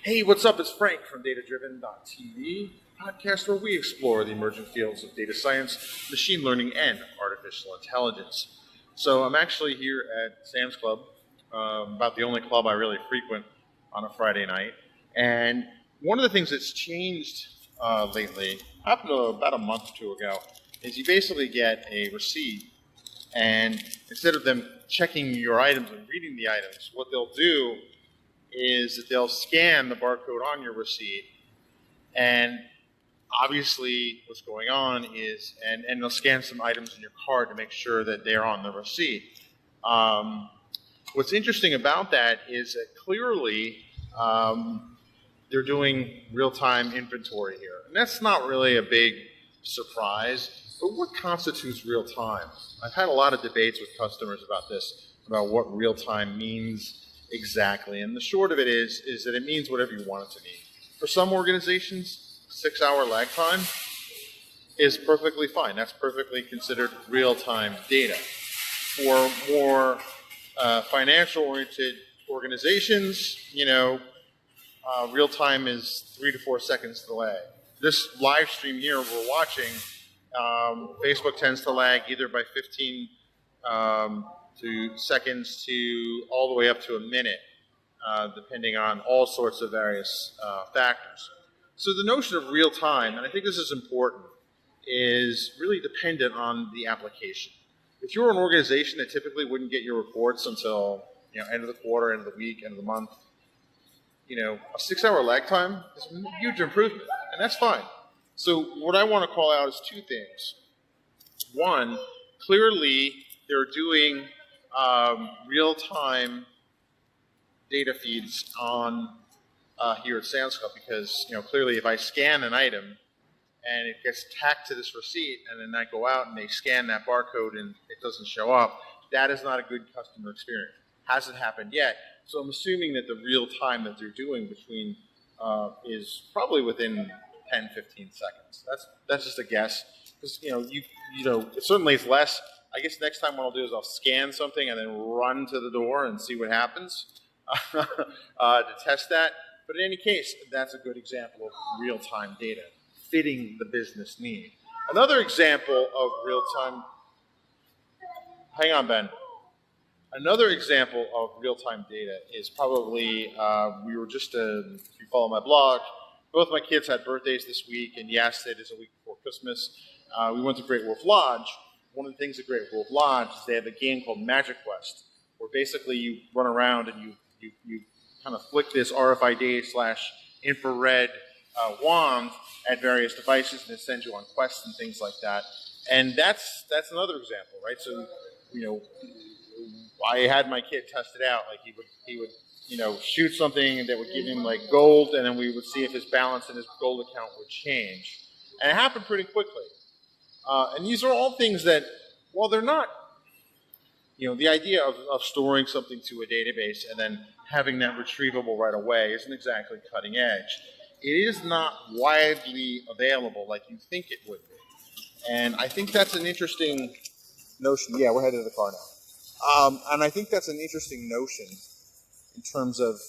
Hey, what's up? It's Frank from DataDriven.tv, podcast where we explore the emerging fields of data science, machine learning, and artificial intelligence. So I'm actually here at Sam's Club, about the only club I really frequent on a Friday night. And one of the things that's changed lately, happened about a month or two ago, is you basically get a receipt, and instead of them checking your items and reading the items, what they'll do is that they'll scan the barcode on your receipt, and obviously what's going on is, and they'll scan some items in your card to make sure that they're on the receipt. What's interesting about that is that clearly they're doing real-time inventory here. And that's not really a big surprise, but what constitutes real-time? I've had a lot of debates with customers about this, about what real-time means exactly. And the short of it is that it means whatever you want it to mean. For some organizations, 6-hour lag time is perfectly fine. That's perfectly considered real-time data. For more financial-oriented organizations, real-time is 3 to 4 seconds delay. This live stream here we're watching, Facebook tends to lag either by 15 to seconds to all the way up to a minute, depending on all sorts of various factors. So the notion of real time, and I think this is important, is really dependent on the application. If you're an organization that typically wouldn't get your reports until end of the quarter, end of the week, end of the month, a 6-hour lag time is a huge improvement, and that's fine. So what I want to call out is two things. One, clearly they're doing real-time data feeds on here at Sam's Club because clearly if I scan an item and it gets tacked to this receipt and then I go out and they scan that barcode and it doesn't show up, that is not a good customer experience. Hasn't happened yet, so I'm assuming that the real time that they're doing between is probably within 10, 15 seconds. That's just a guess because certainly it's less. I guess next time what I'll do is I'll scan something and then run to the door and see what happens to test that. But in any case, that's a good example of real-time data fitting the business need. Another example of real-time, hang on, Ben. Another example of real-time data is probably, we were just, if you follow my blog, both my kids had birthdays this week, and yes, it is a week before Christmas. We went to Great Wolf Lodge. One of the things at Great Wolf Lodge is they have a game called Magic Quest, where basically you run around and you kind of flick this RFID/infrared wand at various devices, and it sends you on quests and things like that. And that's another example, right? So, I had my kid test it out. Like he would shoot something that would give him like gold, and then we would see if his balance in his gold account would change. And it happened pretty quickly. And these are all things that, while they're not, the idea of storing something to a database and then having that retrievable right away isn't exactly cutting edge. It is not widely available like you think it would be. And I think that's an interesting notion. Yeah, we're headed to the car now. And I think that's an interesting notion in terms of,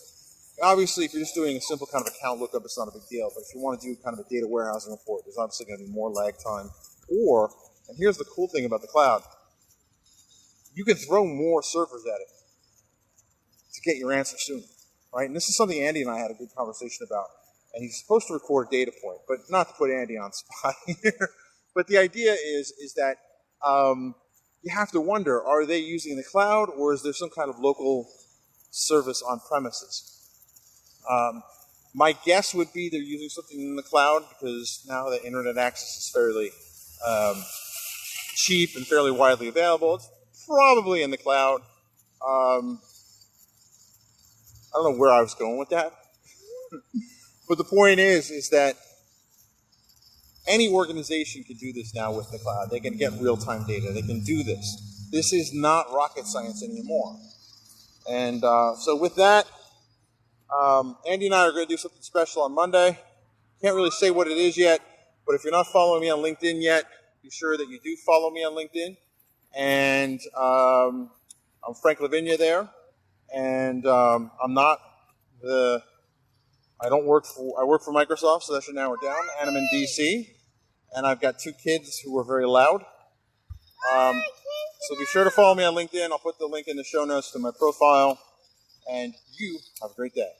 obviously, if you're just doing a simple kind of account lookup, it's not a big deal. But if you want to do kind of a data warehousing report, there's obviously going to be more lag time. Or, and here's the cool thing about the cloud, you can throw more servers at it to get your answer sooner, right? And this is something Andy and I had a good conversation about. And he's supposed to record DataPoint, but not to put Andy on spot here. But the idea is that you have to wonder, are they using the cloud or is there some kind of local service on premises? My guess would be they're using something in the cloud because now the internet access is fairly cheap and fairly widely available. It's probably in the cloud. I don't know where I was going with that. But the point is that any organization can do this now with the cloud. They can get real-time data. They can do this. This is not rocket science anymore. And so with that, Andy and I are going to do something special on Monday. Can't really say what it is yet, but if you're not following me on LinkedIn yet, be sure that you do follow me on LinkedIn. And I'm Frank Lavinia there. And I'm not the... I I work for Microsoft, so that should narrow it down. And I'm in DC, and I've got 2 kids who are very loud. So be sure to follow me on LinkedIn. I'll put the link in the show notes to my profile. And you have a great day.